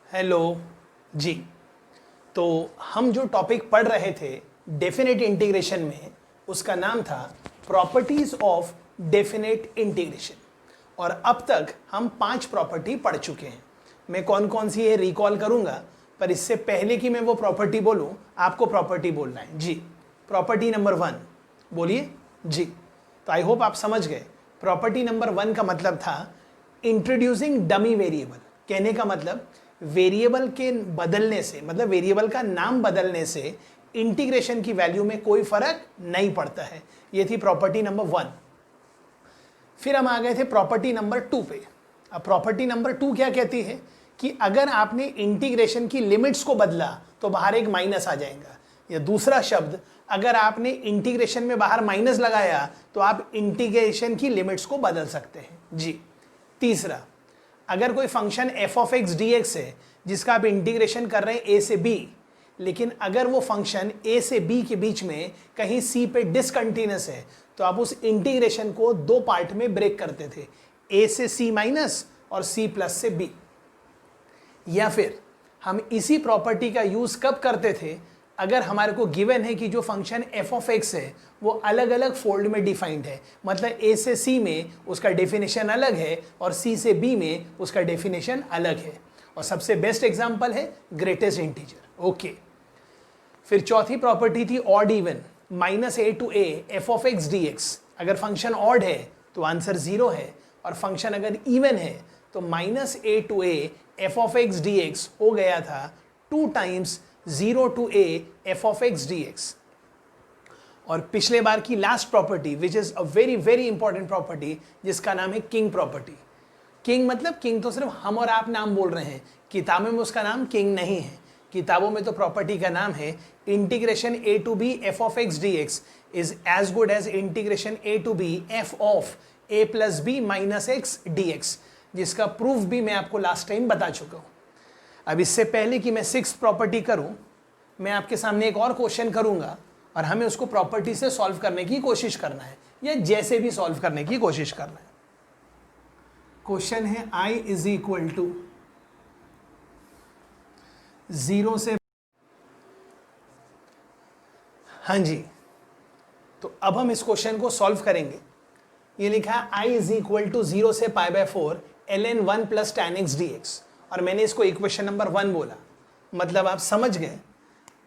Hello जी। तो हम जो टॉपिक पढ़ रहे थे डेफिनेट इंटीग्रेशन में, उसका नाम था प्रॉपर्टीज ऑफ डेफिनेट इंटीग्रेशन। और अब तक हम 5 प्रॉपर्टी पढ़ चुके हैं। मैं कौन कौन सी है रिकॉल करूंगा, पर इससे पहले कि मैं वो प्रॉपर्टी बोलूं, आपको प्रॉपर्टी बोलना है जी। प्रॉपर्टी नंबर 1 बोलिए जी। तो आई होप आप समझ गए। प्रॉपर्टी नंबर 1 का मतलब था इंट्रोड्यूसिंग डमी वेरिएबल। कहने का मतलब वेरिएबल के बदलने से, मतलब वेरिएबल का नाम बदलने से इंटीग्रेशन की वैल्यू में कोई फर्क नहीं पड़ता है। ये थी प्रॉपर्टी नंबर 1। फिर हम आ गए थे प्रॉपर्टी नंबर 2 पे। अब प्रॉपर्टी नंबर 2 क्या कहती है कि अगर आपने इंटीग्रेशन की लिमिट्स को बदला तो बाहर एक माइनस आ जाएगा। या दूसरा शब्द, अगर आपने इंटीग्रेशन में बाहर माइनस लगाया तो आप इंटीग्रेशन की लिमिट्स को बदल सकते हैं जी। तीसरा, अगर कोई function f of x D x है जिसका आप इंटीग्रेशन कर रहे हैं a से b, लेकिन अगर वो फंक्शन a से b के बीच में कहीं c पे डिसकंटिन्यूअस है तो आप उस इंटीग्रेशन को 2 पार्ट में ब्रेक करते थे, a से c माइनस और c प्लस से b। या फिर हम इसी प्रॉपर्टी का यूज कब करते थे, अगर हमारे को गिवन है कि जो फंक्शन f ऑफ x है वो अलग अलग फोल्ड में डिफाइंड है, मतलब a से c में उसका डेफिनेशन अलग है और c से b में उसका डेफिनेशन अलग है। और सबसे बेस्ट एग्जांपल है ग्रेटेस्ट इंटीजर। ओके। फिर चौथी प्रॉपर्टी थी odd even, -a to a f of x dx। अगर फंक्शन ऑड है तो आंसर 0 है, और फंक्शन अगर इवन है तो -a to a f of x dx हो गया था 2 times 0 to a f of x dx। और पिछले बार की last property which is a very very important property, जिसका नाम है किंग प्रॉपर्टी। किंग मतलब किंग तो सिर्फ हम और आप नाम बोल रहे हैं, किताबों में उसका नाम किंग नहीं है। किताबों में तो प्रॉपर्टी का नाम है integration a to b f of x dx is as good as integration a to b f of a plus b minus x dx, जिसका प्रूफ भी मैं आपको लास्ट टाइम बता चुका हूं। अब इससे पहले कि मैं 6th प्रॉपर्टी करूं, मैं आपके सामने एक और क्वेश्चन करूंगा और हमें उसको प्रॉपर्टी से सॉल्व करने की कोशिश करना है, या जैसे भी सॉल्व करने की कोशिश करना है। क्वेश्चन है i इज इक्वल टू 0 से, हाँ जी। तो अब हम इस क्वेश्चन को सॉल्व करेंगे। ये लिखा है i इज इक्वल टू 0 से π/4 ln 1 plus tan x dx, और मैंने इसको इक्वेशन नंबर 1 बोला। मतलब आप समझ गए,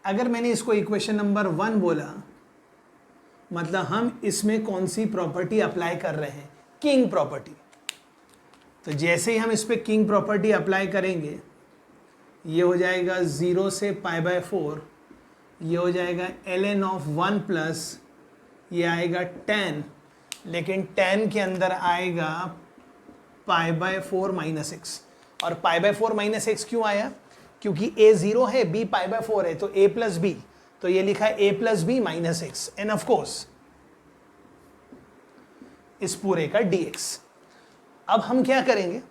अगर मैंने इसको इक्वेशन नंबर 1 बोला मतलब हम इसमें कौन सी प्रॉपर्टी अप्लाई कर रहे हैं, किंग प्रॉपर्टी। तो जैसे ही हम इस पे किंग प्रॉपर्टी अप्लाई करेंगे, ये हो जाएगा 0 से π/4, ये हो जाएगा ln ऑफ 1 प्लस, ये आएगा tan, लेकिन tan के अंदर आएगा π/4 माइनस x। और π/4 माइनस x क्यों आया, क्योंकि a 0 है b π/4 है, तो a प्लस b, तो ये लिखा है a plus b minus x, end of course इस पूरे का dx। अब हम क्या करेंगे,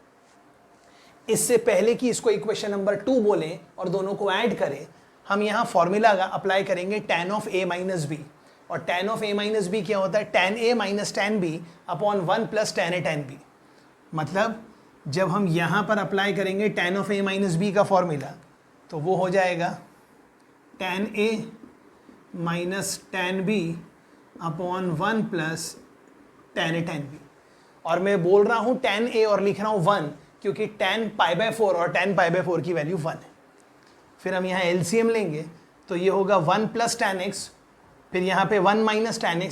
इससे पहले कि इसको इक्वेशन नंबर 2 बोलें और दोनों को ऐड करें, हम यहाँ फॉर्मूला अप्लाई करेंगे tan of a minus b. और tan of a minus b क्या होता है, tan a minus tan b upon 1 plus tan a tan b। मतलब जब हम यहाँ पर अप्लाई करेंगे tan of a minus b का फॉर्मूला, तो वो हो जाएगा tan a minus tan b upon 1 plus tan a tan b। और मैं बोल रहा हूँ tan a और लिख रहा हूँ 1, क्योंकि tan π/4 और tan π/4 की वैल्यू 1 है। फिर हम यहाँ LCM लेंगे, तो ये होगा 1 प्लस tan x, फिर यहाँ पे 1 माइनस tan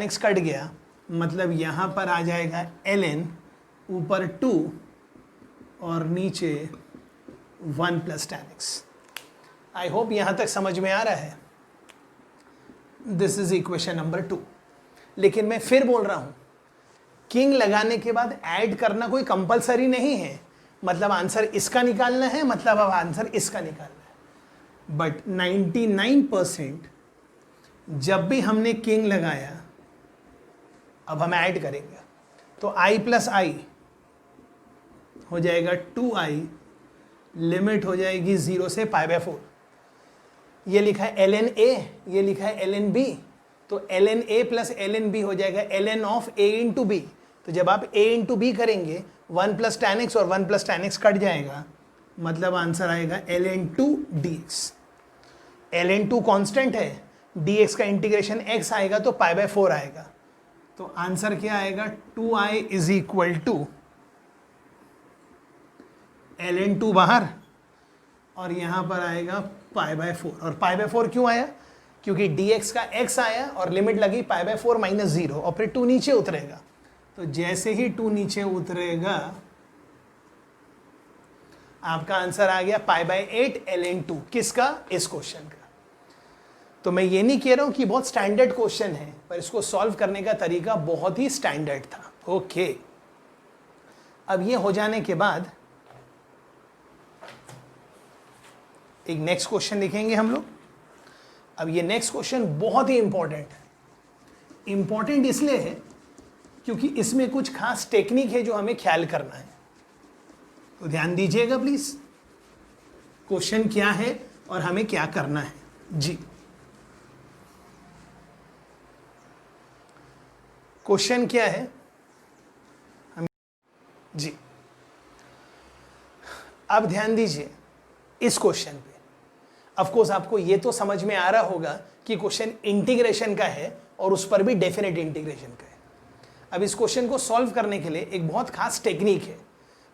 x कट गया, मतलब यहाँ पर आ जाएगा ln, ऊपर 2 और नीचे 1 plus tan x। I hope यहाँ तक समझ में आ रहा है। This is equation number 2। लेकिन मैं फिर बोल रहा हूँ, किंग लगाने के बाद ऐड करना कोई कंपलसरी नहीं है। मतलब आंसर इसका निकालना है, मतलब अब आंसर इसका निकालना है। बट 99% जब भी हमने किंग लगाया, अब हम ऐड करेंगे, तो i प्लस आई हो जाएगा 2i, लिमिट हो जाएगी 0 से π/4। ये लिखा है ln a, ये लिखा है ln b, तो ln a plus ln b हो जाएगा ln of a into b. तो जब आप a इंटू बी करेंगे 1 प्लस tan x और 1 प्लस tan x कट जाएगा, मतलब आंसर आएगा ln2 dx। ln2 कांस्टेंट है, dx का इंटीग्रेशन x आएगा तो π/4 आएगा, तो आंसर क्या आएगा 2i is equal to ln2 बाहर और यहां पर आएगा π/4। और π/4 क्यों आया? क्योंकि dx का x आया और लिमिट लगी π/4 माइनस 0 और फिर 2 नीचे उतरेगा, तो जैसे ही 2 नीचे उतरेगा आपका आंसर आ गया π/8 ln2। किसका? इस क्वेश्चन का। तो मैं ये नहीं कह रहा हूं कि बहुत स्टैंडर्ड क्वेश्चन है, पर इसको सॉल्व करने का तरीका बहुत ही स्टैंडर्ड था। ओके, अब ये हो जाने के बाद एक नेक्स्ट क्वेश्चन लिखेंगे हम लोग। अब ये नेक्स्ट क्वेश्चन बहुत ही इंपॉर्टेंट है। इंपॉर्टेंट इसलिए है क्योंकि इसमें कुछ खास टेक्निक है जो हमें ख्याल करना है, तो ध्यान दीजिएगा प्लीज। क्वेश्चन क्या है और हमें क्या करना है जी। क्वेश्चन क्या है हम जी, अब ध्यान दीजिए इस क्वेश्चन पे। ऑफ कोर्स आपको ये तो समझ में आ रहा होगा कि क्वेश्चन इंटीग्रेशन का है और उस पर भी डेफिनेट इंटीग्रेशन का है। अब इस क्वेश्चन को सॉल्व करने के लिए एक बहुत खास टेक्निक है,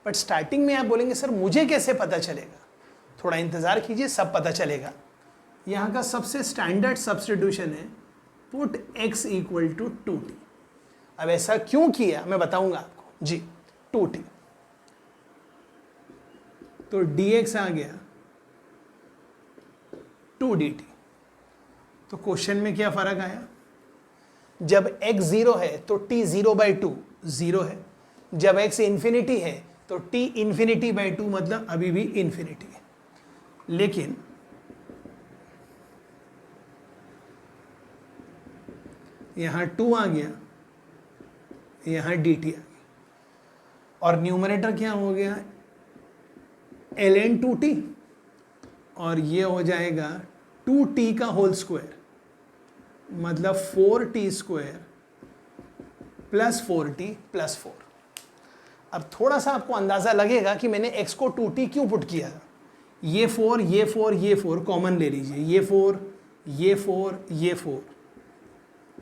बट स्टार्टिंग में आप बोलेंगे सर मुझे कैसे पता चलेगा? थोड़ा इंतजार कीजिए, सब पता चलेगा। यहाँ का सबसे स्टैंडर्ड सब्स्टिट्यूशन है put x equal to 2t। अब ऐसा क्यों किया मैं बताऊंगा आपको जी। 2t तो dx आ गया 2dt। तो क्वेश्चन में क्या फर्क आया? जब x 0 है तो t 0/2 0 है, जब x इन्फिनिटी है तो t इन्फिनिटी/2 मतलब अभी भी इन्फिनिटी है। लेकिन यहां 2 आ गया, यहां dt आ गया, और न्यूमरेटर क्या हो गया ln2t, और ये हो जाएगा 2t का होल स्क्वायर, मतलब 4t square plus 4t plus 4। अब थोड़ा सा आपको अंदाजा लगेगा कि मैंने x को 2t क्यों पुट किया। ये 4 ये 4 ये 4 कॉमन ले लीजिए, ये 4 ये 4 ये 4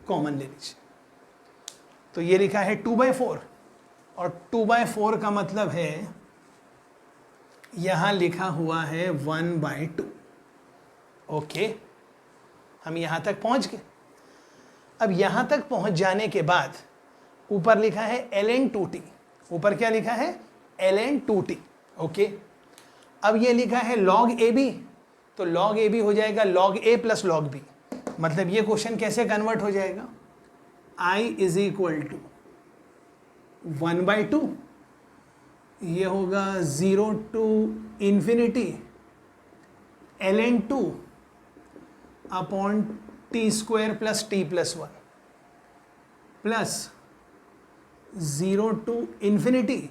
कॉमन ले लीजिए, तो ये लिखा है 2/4, और 2/4 का मतलब है यहां लिखा हुआ है 1/2। ओके, हम यहां तक पहुंच गए। अब यहां तक पहुंच जाने के बाद ऊपर लिखा है ln2t, ऊपर क्या लिखा है ln2t। ओके, अब ये लिखा है log ab, तो log ab हो जाएगा log a plus log b। मतलब ये क्वेश्चन कैसे कन्वर्ट हो जाएगा? i इज इक्वल टू 1/2, ये होगा 0 to infinity ln2 upon t square plus t plus 1 plus 0 to infinity,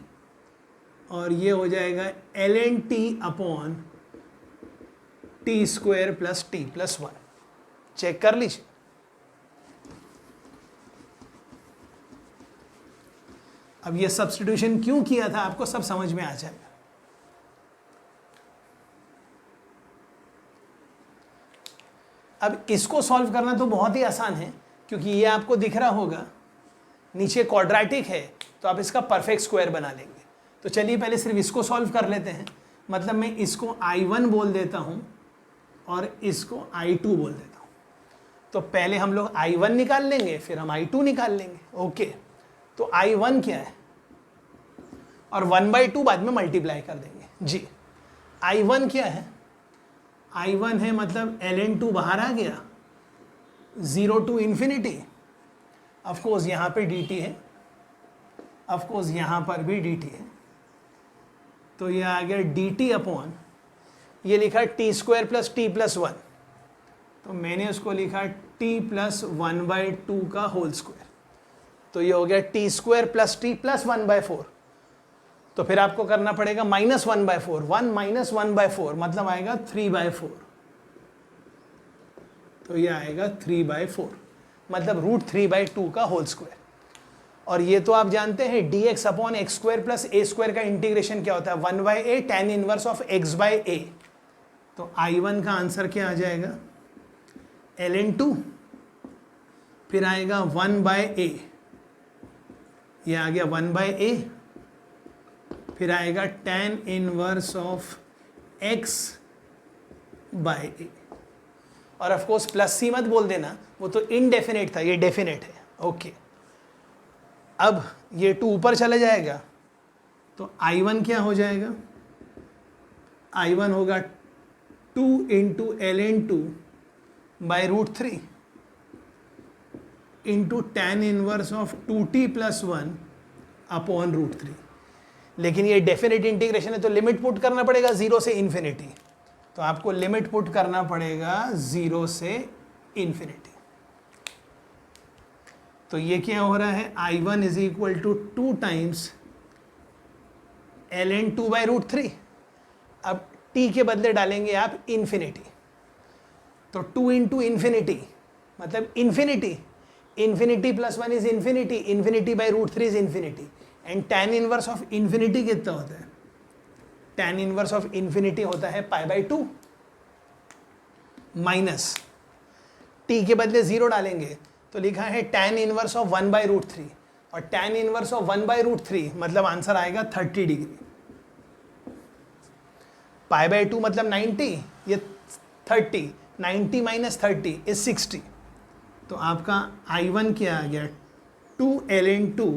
और ये हो जाएगा ln t upon t square plus t plus 1। Check कर लीजिए। अब ये सब्स्टिट्यूशन क्यों किया था आपको सब समझ में आ जाएगा। अब इसको सॉल्व करना तो बहुत ही आसान है, क्योंकि ये आपको दिख रहा होगा नीचे क्वाड्रेटिक है, तो आप इसका परफेक्ट स्क्वायर बना लेंगे। तो चलिए पहले सिर्फ इसको सॉल्व कर लेते हैं। मतलब मैं इसको I1 बोल देता हूँ और इसको I2 बोल देता हूँ। तो पहले हम लोग I1 निकाल लेंगे, फिर हम I2 निकाल लेंगे। ओके, तो I1 क्या है, और 1/2 बाद में मल्टीप्लाई कर देंगे जी। I1 क्या है? I1 है मतलब ln2 बाहर आ गया, 0 टू इन्फिनिटी, ऑफकोर्स यहाँ पे dt है, ऑफकोर्स यहाँ पर भी dt है, तो ये आ गया dt अपॉन, ये लिखा t square plus t plus 1, तो मैंने उसको लिखा t प्लस 1/2 का होल स्क्वायर, तो ये हो गया T square plus t plus 1/4। तो फिर आपको करना पड़ेगा -1/4, 1 माइनस 1/4 मतलब आएगा 3/4, तो ये आएगा 3/4 मतलब √3/2 का होल स्क्वायर। और ये तो आप जानते हैं dx upon X square plus A square का इंटीग्रेशन क्या होता है, 1/a tan inverse of x/a। तो I1 का आंसर क्या आ जाएगा, ln2, फिर आएगा 1/a, ये आ गया 1/a, फिर आएगा tan इनवर्स ऑफ x/a। और ऑफ कोर्स प्लस सी मत बोल देना, वो तो इनडेफिनेट था, ये डेफिनेट है। ओके, अब ये 2 ऊपर चला जाएगा तो I1 क्या हो जाएगा, I1 होगा 2 into ln2 by √3 into tan inverse of 2t plus 1 upon √3। लेकिन ये डेफिनेट इंटीग्रेशन है तो लिमिट पुट करना पड़ेगा 0 से इन्फिनिटी। तो आपको लिमिट पुट करना पड़ेगा 0 से इन्फिनिटी। तो ये क्या हो रहा है, I1 is equal to 2 times ln2 by √3। अब t के बदले डालेंगे आप इन्फिनिटी, तो 2 इंटू इन्फिनिटी मतलब infinity, infinity plus 1 is infinity, infinity by √3 is infinity. And tan inverse of infinity कितना होता है, tan इनवर्स ऑफ इन्फिनिटी होता है π/2 माइनस t के बदले 0 डालेंगे तो लिखा है tan इनवर्स ऑफ 1/√3, और tan इनवर्स ऑफ 1/√3 मतलब आंसर आएगा 30 डिग्री। π/2 मतलब 90, ये 30, 90 माइनस 30 इज 60। तो आपका I1 क्या आ गया, 2 ln2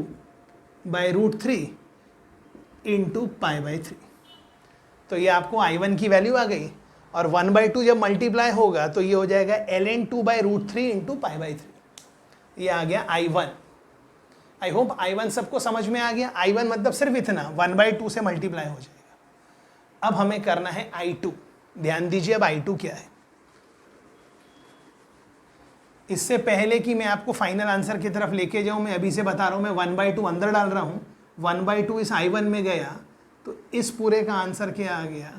बाई √3 इंटू π/3। तो ये आपको I1 की वैल्यू आ गई, और 1/2 जब मल्टीप्लाई होगा तो ये हो जाएगा ln2 बाई √3 इंटू π/3। ये आ गया I1। आई होप I1 सबको समझ में आ गया। I1 मतलब सिर्फ इतना, 1/2 से मल्टीप्लाई हो जाएगा। अब हमें करना है I2। ध्यान दीजिए अब I2 क्या है। इससे पहले कि मैं आपको फाइनल आंसर की तरफ लेके जाऊं, मैं अभी से बता रहा हूं, मैं 1/2 अंदर डाल रहा हूं, 1/2 इस I1 में गया तो इस पूरे का आंसर क्या आ गया,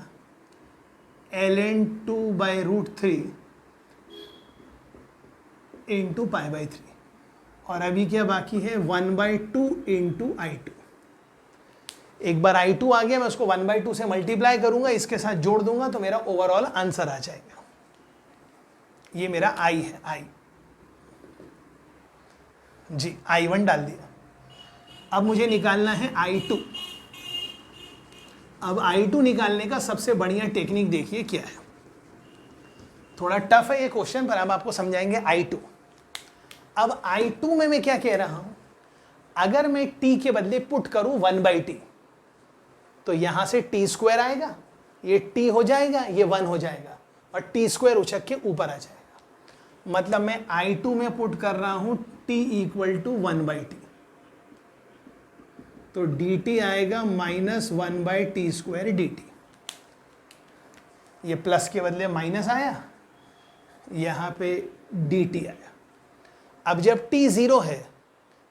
ln2 बाई √3 इंटू π/3। और अभी क्या बाकी है, 1/2 इंटू I2। एक बार I2 आ गया, मैं उसको 1/2 से मल्टीप्लाई करूंगा, इसके साथ जोड़ दूंगा तो मेरा ओवरऑल आंसर आ जाएगा। ये मेरा I है, I जी, I1 डाल दिया। अब मुझे निकालना है I2। अब I2 निकालने का सबसे बढ़िया टेक्निक देखिए क्या है। थोड़ा टफ है ये क्वेश्चन, पर अब आपको समझाएंगे I2। अब I2 में मैं क्या कह रहा हूं, अगर मैं t के बदले पुट करूं 1/t तो यहां से t² आएगा, ये t हो जाएगा, ये 1 हो जाएगा, और t² उछक के ऊपर आ जाएगा। मतलब मैं I2 में पुट कर रहा हूं t इक्वल टू 1/t, तो dt आएगा माइनस 1/t² dt। ये प्लस के बदले माइनस आया, यहां पे dt आया। अब जब t 0 है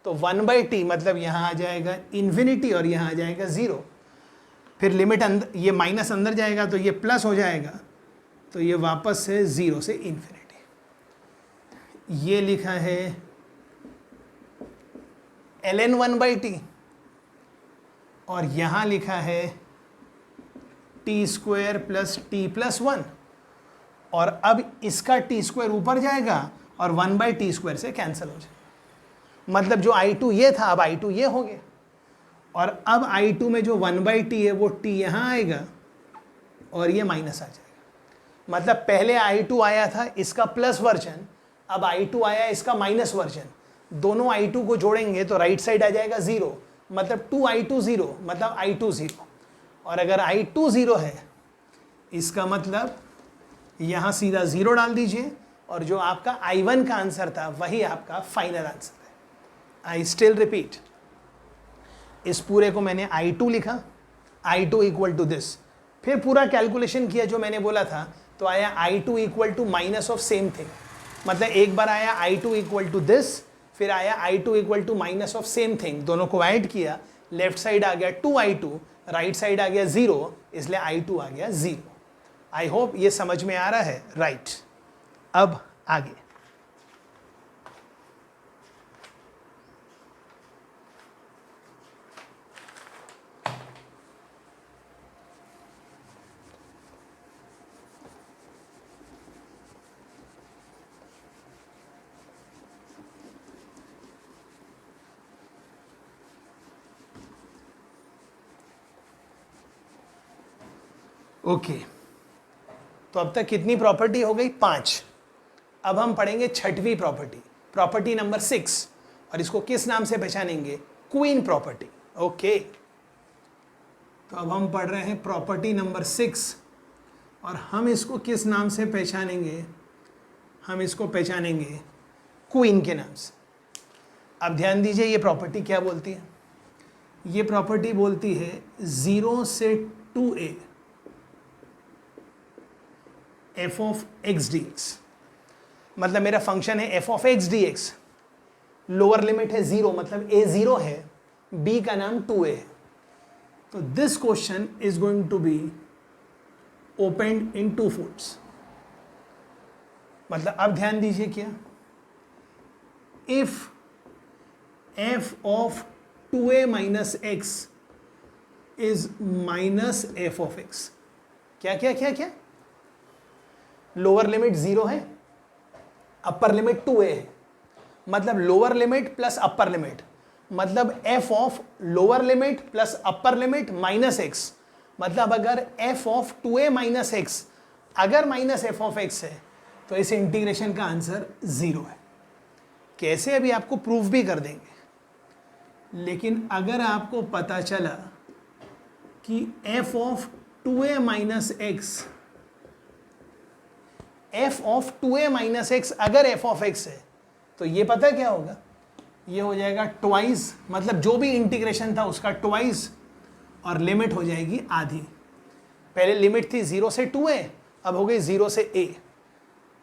तो 1/t मतलब यहां आ जाएगा इन्फिनिटी और यहां आ जाएगा 0। फिर लिमिट अंदर, ये माइनस अंदर जाएगा तो ये प्लस हो जाएगा, तो ये वापस से 0 से इन्फिनिटी। ये लिखा है ln 1/t, और यहां लिखा है t² प्लस t प्लस 1। और अब इसका t² ऊपर जाएगा और 1/t² से कैंसिल हो जाएगा। मतलब जो I2 ये था, अब I2 ये हो गया। और अब I2 में जो 1/t है वो t यहाँ आएगा और ये माइनस आ जाएगा। मतलब पहले I2 आया था इसका प्लस वर्जन, अब I2 आया इसका माइनस वर्जन। दोनों I2 को जोड़ेंगे तो राइट साइड आ जाएगा 0, मतलब 2I2 0, मतलब I2 0। और अगर I2 0 है, इसका मतलब यहाँ सीधा 0 डाल दीजिए, और जो आपका I1 का आंसर था वही आपका फाइनल आंसर है। आई स्टिल रिपीट, इस पूरे को मैंने I2 लिखा, I2 इक्वल टू दिस, फिर पूरा कैलकुलेशन किया जो मैंने बोला था, तो आया I2 equal to minus of same thing. मतलब एक बार आया I2 इक्वल टू दिस, फिर आया I2 equal to minus of same thing, दोनों को ऐड किया, लेफ्ट साइड आ गया 2I2, राइट साइड आ गया 0, इसलिए I2 आ गया 0। आई होप ये समझ में आ रहा है, राइट। अब आगे ओके, तो अब तक कितनी प्रॉपर्टी हो गई? 5। अब हम पढ़ेंगे छठवीं प्रॉपर्टी, प्रॉपर्टी नंबर 6, और इसको किस नाम से पहचानेंगे? Queen property. ओके, तो अब हम पढ़ रहे हैं प्रॉपर्टी नंबर 6, और हम इसको किस नाम से पहचानेंगे? हम इसको पहचानेंगे क्वीन के नाम से। अब ध्यान दीजिए, ये प्रॉपर्टी क्या बोलती है? ये प्रॉपर्टी बोलती है 0 से 2a f of x dx, मतलब मेरा फंक्शन है f of x dx, lower limit है 0, मतलब a 0 है, b का नाम 2a है। तो this question is going to be opened in 2 folds। मतलब अब ध्यान दीजिए, क्या? If f of 2a minus x is minus f of x, क्या क्या क्या क्या? लोअर लिमिट 0 है, अपर लिमिट 2a है, मतलब lower limit plus upper limit, मतलब f of lower limit plus upper limit minus x, मतलब अगर f of 2a minus x अगर माइनस f ऑफ x है तो इस इंटीग्रेशन का आंसर 0 है। कैसे? अभी आपको प्रूफ भी कर देंगे, लेकिन अगर आपको पता चला कि f of 2a minus x, f of 2a minus x अगर f ऑफ x है तो ये पता क्या होगा? ये हो जाएगा ट्वाइस, मतलब जो भी इंटीग्रेशन था उसका ट्वाइस, और लिमिट हो जाएगी आधी। पहले लिमिट थी 0 से 2a, अब हो गई 0 से a,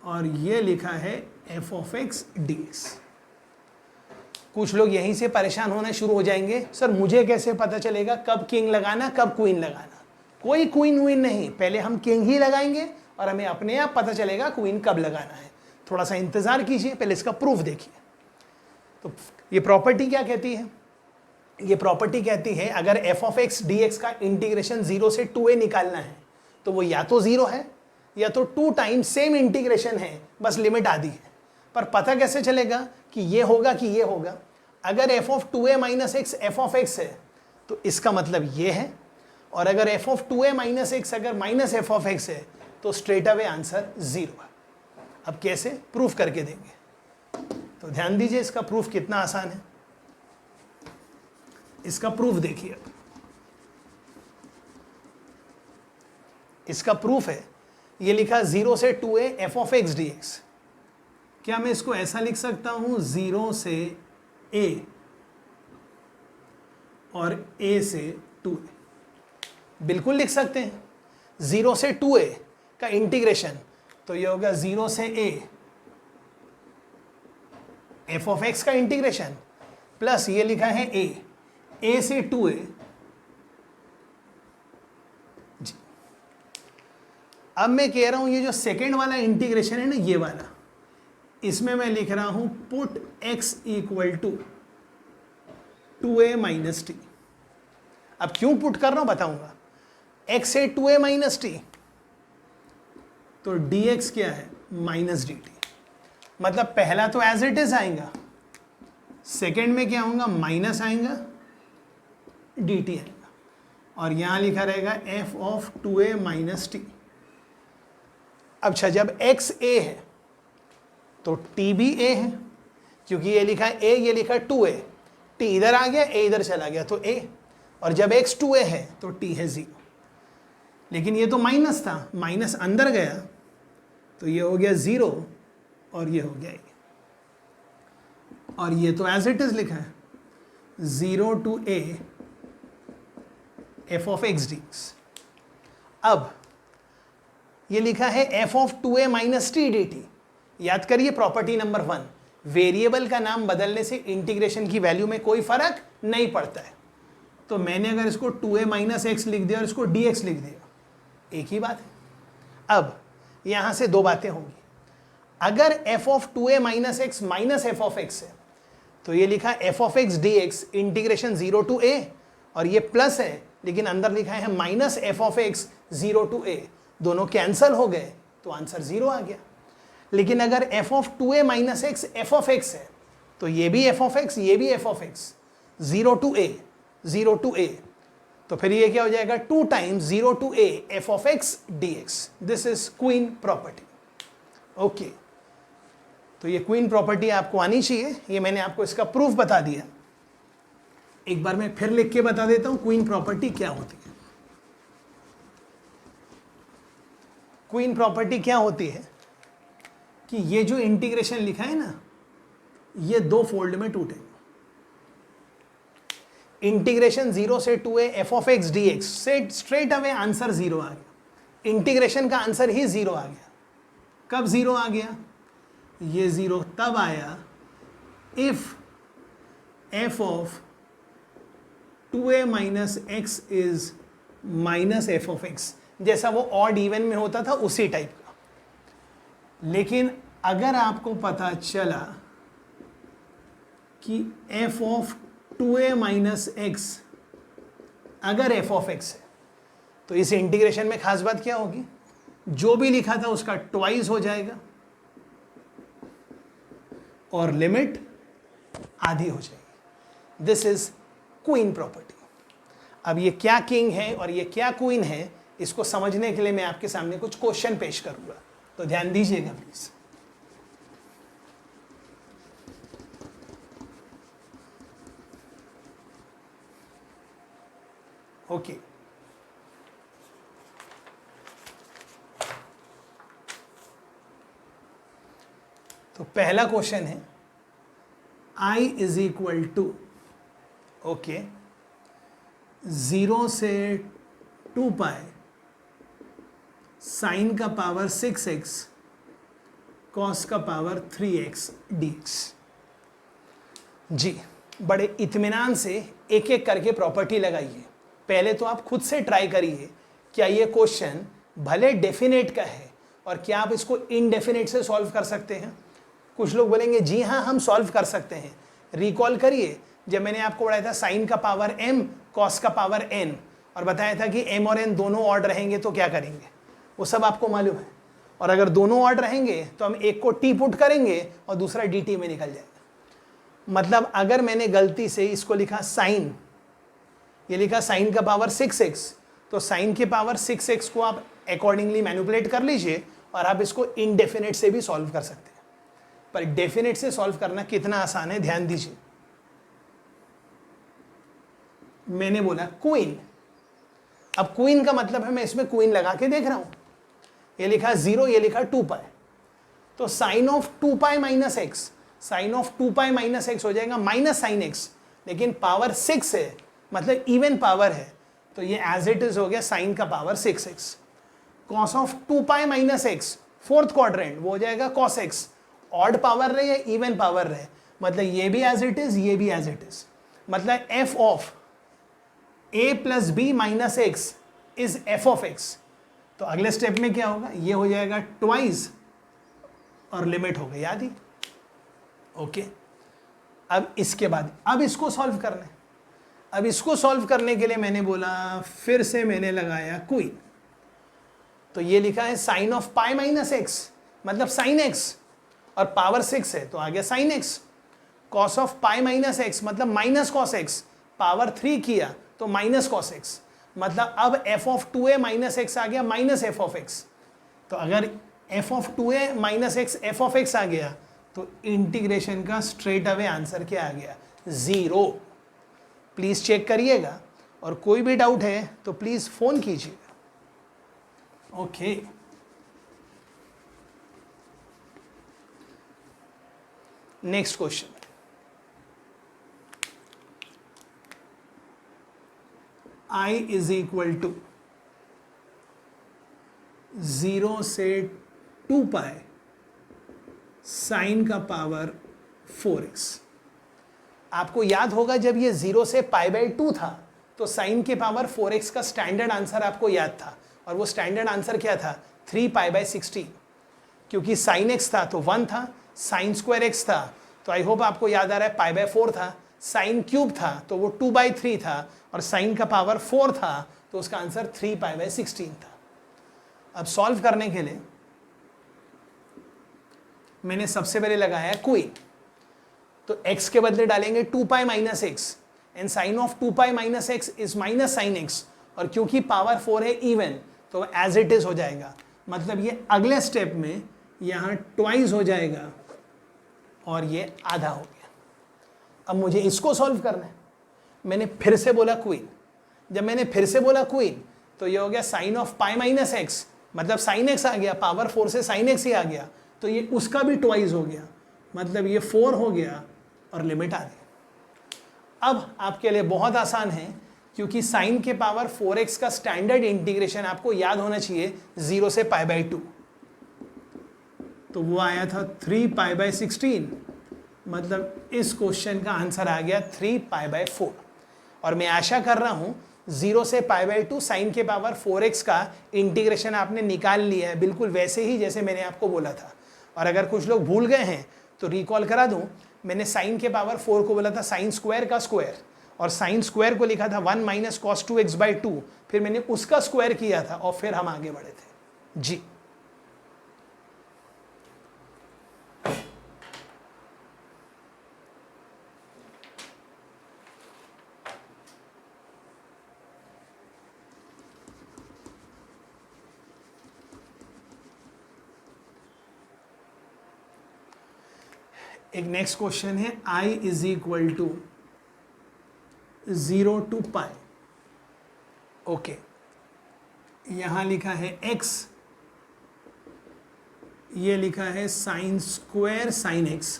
और ये लिखा है f ऑफ x dx। कुछ लोग यहीं से परेशान होना शुरू हो जाएंगे, सर मुझे कैसे पता चलेगा कब किंग लगाना कब क्वीन लगाना? कोई क्वीन वीन नहीं, पहले हम किंग ही लगाएंगे और हमें अपने आप पता चलेगा क्वीन कब लगाना है। थोड़ा सा इंतजार कीजिए, पहले इसका प्रूफ देखिए। तो ये प्रॉपर्टी क्या कहती है? ये प्रॉपर्टी कहती है अगर f ऑफ x dx का इंटीग्रेशन 0 से 2a निकालना है तो वो या तो 0 है या तो 2 टाइम्स सेम इंटीग्रेशन है, बस लिमिट आधी है। पर पता कैसे चलेगा कि ये होगा कि ये होगा? अगर f of 2a minus x f of x है तो इसका मतलब ये है, और अगर f of 2a minus x अगर माइनस f ऑफ x है तो स्ट्रेट अवे आंसर 0 है। अब कैसे? प्रूफ करके देंगे। तो ध्यान दीजिए, इसका प्रूफ कितना आसान है। इसका प्रूफ देखिए। अब इसका प्रूफ है, ये लिखा 0 से 2a f of x dx। क्या मैं इसको ऐसा लिख सकता हूं 0 से a और a से 2a? बिल्कुल लिख सकते हैं। 0 से 2a का इंटीग्रेशन तो ये होगा 0 से a f ऑफ x का इंटीग्रेशन प्लस ये लिखा है a से 2a जी। अब मैं कह रहा हूं ये जो सेकेंड वाला इंटीग्रेशन है ना, ये वाला, इसमें मैं लिख रहा हूं put x equal to 2a minus t. अब क्यों पुट कर रहा हूं बताऊंगा। x से 2a माइनस टी तो dx क्या है? Minus D T. मतलब पहला तो एज इट इज आएगा, सेकेंड में क्या होगा? माइनस आएगा, डी टी आएगा, और यहां लिखा रहेगा f of 2a minus T. अच्छा, जब x a है तो t भी a है, क्योंकि ये लिखा है a, ये लिखा है 2a, t इधर आ गया, a इधर चला गया तो a, और जब x 2a है तो t है 0। लेकिन ये तो माइनस था, माइनस अंदर गया तो ये हो गया 0 और ये हो गया a, और ये तो एज इट इज लिखा है 0 to a f of x dx। अब ये लिखा है f of 2a minus t d t. याद करिए प्रॉपर्टी नंबर 1, वेरिएबल का नाम बदलने से इंटीग्रेशन की वैल्यू में कोई फर्क नहीं पड़ता है। तो मैंने अगर इसको 2a माइनस एक्स लिख दिया और इसको dx लिख दिया, एक ही बात है। अब यहां से दो बातें होंगी। अगर f of 2a minus x minus f of x है तो ये लिखा f of x dx integration 0 to a, और ये प्लस है लेकिन अंदर लिखा है minus f of x 0 to a, दोनों कैंसल हो गए तो आंसर 0 आ गया। लेकिन अगर f of 2a minus X f of x है तो ये भी f ऑफ x, ये भी f of x, 0 to a, 0 to a, तो फिर ये क्या हो जाएगा, 2 times 0 to a f of x dx. This is queen property. Okay, तो ये क्वीन प्रॉपर्टी आपको आनी चाहिए. ये मैंने आपको इसका प्रूफ बता दिया. एक बार मैं फिर लिख के बता देता हूं क्वीन प्रॉपर्टी क्या होती है. क्वीन प्रॉपर्टी क्या होती है कि ये जो इंटीग्रेशन लिखा है ना, ये 2 फोल्ड में टूटेगा. इंटीग्रेशन 0 से 2a f of x dx से स्ट्रेट अवे आंसर 0 आ गया. इंटीग्रेशन का आंसर ही 0 आ गया. कब 0 आ गया? ये 0 तब आया if f of 2a minus x is minus f of x. जैसा वो ऑड इवन में होता था उसी टाइप का. लेकिन अगर आपको पता चला कि f of 2a minus x अगर f of x है, तो इस इंटीग्रेशन में खास बात क्या होगी, जो भी लिखा था उसका ट्वाइस हो जाएगा और लिमिट आधी हो जाएगी. This is queen property. अब ये क्या किंग है और ये क्या क्वीन है, इसको समझने के लिए मैं आपके सामने कुछ क्वेश्चन पेश करूंगा, तो ध्यान दीजिएगा प्लीज. ओके, तो पहला क्वेश्चन है I is equal to, okay, 0 से 2 पाई साइन का पावर 6x कॉस का पावर 3x dx. जी, बड़े इत्मीनान से एक एक करके प्रॉपर्टी लगाइए. पहले तो आप खुद से ट्राई करिए क्या ये क्वेश्चन भले डेफिनेट का है और क्या आप इसको इनडेफिनेट से सॉल्व कर सकते हैं. कुछ लोग बोलेंगे जी हाँ हम सॉल्व कर सकते हैं. रिकॉल करिए जब मैंने आपको बताया था साइन का पावर m कॉस का पावर n और बताया था कि m और n दोनों ऑड रहेंगे तो क्या करेंगे, वो सब आपको मालूम है. और अगर दोनों ऑड रहेंगे तो हम एक को t पुट करेंगे और दूसरा dt में निकल जाएगा. मतलब अगर मैंने गलती से इसको लिखा साइन, ये लिखा साइन का पावर 6x, तो साइन के पावर 6x को आप अकॉर्डिंगली मैनिपुलेट कर लीजिए और आप इसको इनडेफिनेट से भी सॉल्व कर सकते हैं. पर डेफिनेट से सॉल्व करना कितना आसान है, ध्यान दीजिए. मैंने बोला क्वीन. अब क्वीन का मतलब है मैं इसमें क्वीन लगा के देख रहा हूं. ये लिखा 0, ये लिखा 2 पाई, तो sine of 2 pi minus x, sine of 2 pi minus x हो जाएगा माइनस साइन एक्स. लेकिन पावर 6 है, मतलब इवन पावर है, तो ये एज इट इज हो गया साइन का power 6x. Cos of 2 pi minus x, fourth quadrant, वो हो जाएगा कॉस एक्स. ऑड पावर रहे या इवन पावर रहे, मतलब ये भी एज इट इज, ये भी एज इट इज. मतलब f of a plus b minus x is f of x. तो अगले स्टेप में क्या होगा, ये हो जाएगा ट्वाइस और लिमिट हो गई आधी. ओके, अब इसके बाद अब इसको सॉल्व करना है. अब इसको सॉल्व करने के लिए मैंने बोला फिर से मैंने लगाया क्वीन. तो ये लिखा है sine of pi minus x, मतलब साइन एक्स, और पावर 6 है तो आ गया sine x. Cos of pi minus x मतलब माइनस कॉस एक्स, पावर 3 किया तो माइनस कॉस एक्स, मतलब अब f of 2a minus X आ गया माइनस f ऑफ x. तो अगर f of 2a minus X f of x आ गया तो इंटीग्रेशन का स्ट्रेट अवे आंसर क्या आ गया, 0. प्लीज चेक करिएगा और कोई भी डाउट है तो प्लीज फोन कीजिएगा. Okay, next question. I is equal to 0 से 2 पाई साइन का पावर 4x. आपको याद होगा जब ये 0 से पाई बाई 2 था तो साइन के पावर 4x का स्टैंडर्ड आंसर आपको याद था, और वो स्टैंडर्ड आंसर क्या था, 3 पाई बाई 16. क्योंकि साइन x था तो 1 था, साइन स्क्वायर x था तो आई होप आपको याद आ रहा है पाई बाई 4 था, साइन क्यूब था तो वो 2 बाई 3 था, और साइन का पावर 4 था तो उसका आंसर 3 पाई बाई 16 था. अब सॉल्व करने के लिए मैंने सबसे पहले लगाया क्वीन. तो x के बदले डालेंगे 2 pi minus x, and sine of 2 pi minus x is minus sine x, और क्योंकि पावर 4 है इवन तो एज इट इज हो जाएगा, मतलब ये अगले स्टेप में यहाँ ट्वाइस हो जाएगा और ये आधा हो गया। अब मुझे इसको सॉल्व करना है। मैंने फिर से बोला क्वीन, जब मैंने फिर से बोला क्वीन तो ये हो गया sine of pi minus x, मतलब साइन एक्स आ गया, पावर 4 से साइन एक्स ही आ गया, तो ये उसका भी ट्वाइस हो गया, मतलब ये 4 हो गया और लिमिट आ गई। अब आपके लिए बहुत आसान है, क्योंकि साइन के पावर 4x का स्टैंडर्ड इंटीग्रेशन आपको याद होना चाहिए 0 से पाई बाई 2, तो वो आया था 3 पाई बाई 16, मतलब इस क्वेश्चन का आंसर आ गया 3 पाई बाई 4। और मैं आशा कर रहा हूं 0 से पाई बाई 2 साइन के पावर 4x का इंटीग्रेशन आपने निकाल लिया है, बिल्कुल वैसे ही जैसे मैंने आपको बोला था। और अगर कुछ लोग भूल गए हैं तो रिकॉल करा दूं, मैंने साइन के पावर 4 को बोला था साइन स्क्वायर का स्क्वायर, और साइन स्क्वायर को लिखा था 1 माइनस कॉस 2x बाई 2, फिर मैंने उसका स्क्वायर किया था और फिर हम आगे बढ़े थे जी। एक नेक्स्ट क्वेश्चन है I is equal to 0 to pi. Okay, यहां लिखा है x, ये लिखा है sine square sine x,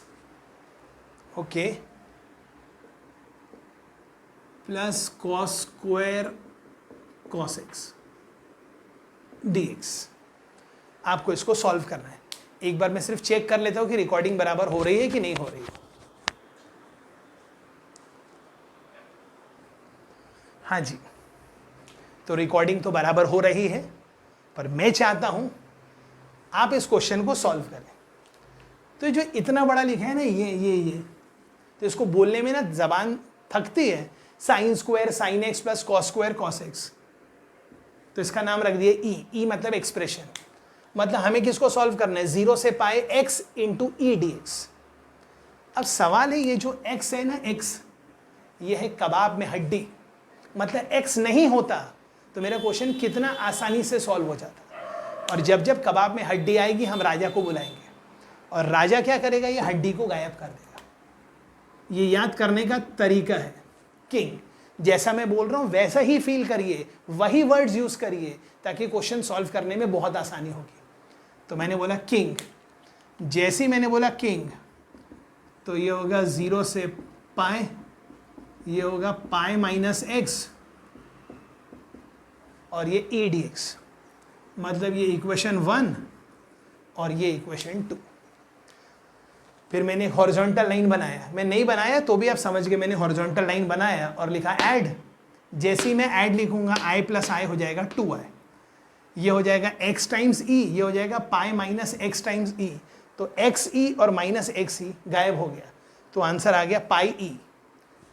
okay, plus cos square cos x dx। आपको इसको सॉल्व करना है। एक बार मैं सिर्फ चेक कर लेता हूं कि रिकॉर्डिंग बराबर हो रही है कि नहीं हो रही है। हाँ जी, तो रिकॉर्डिंग तो बराबर हो रही है, पर मैं चाहता हूं आप इस क्वेश्चन को सॉल्व करें। तो जो इतना बड़ा लिखा है ना ये तो इसको बोलने में ना जबान थकती है। Sine square sine x plus cos square cos x, तो इसका नाम रख दिए ई मतलब एक्सप्रेशन। मतलब हमें किसको सॉल्व करना है, 0 से पाए x into E D x. अब सवाल है ये जो x है ना, x ये है कबाब में हड्डी, मतलब x नहीं होता तो मेरा क्वेश्चन कितना आसानी से सॉल्व हो जाता। और जब जब कबाब में हड्डी आएगी हम राजा को बुलाएंगे, और राजा क्या करेगा, ये हड्डी को गायब कर देगा। ये याद करने का तरीका है। किंग, जैसा मैं बोल रहा हूं वैसा ही फील करिए, वही वर्ड्स यूज करिए, ताकि क्वेश्चन सॉल्व करने में बहुत आसानी होगी। तो मैंने बोला किंग, जैसे ही मैंने बोला किंग तो ये होगा 0 से पाई, ये होगा पाई माइनस एक्स और ये ई डी एक्स, मतलब ये इक्वेशन 1 और ये इक्वेशन 2। फिर मैंने एक हॉरिजॉन्टल लाइन बनाया, मैं नहीं बनाया तो भी आप समझ गए, मैंने हॉरिजॉन्टल लाइन बनाया और लिखा ऐड। जैसे ही मैं ऐड लिखूंगा i प्लस आई हो जाएगा 2i, ये हो जाएगा x टाइम्स ई, ये हो जाएगा पाई माइनस एक्स टाइम्स ई, तो एक्स ई और माइनस एक्स ई गायब हो गया, तो आंसर आ गया पाई ई।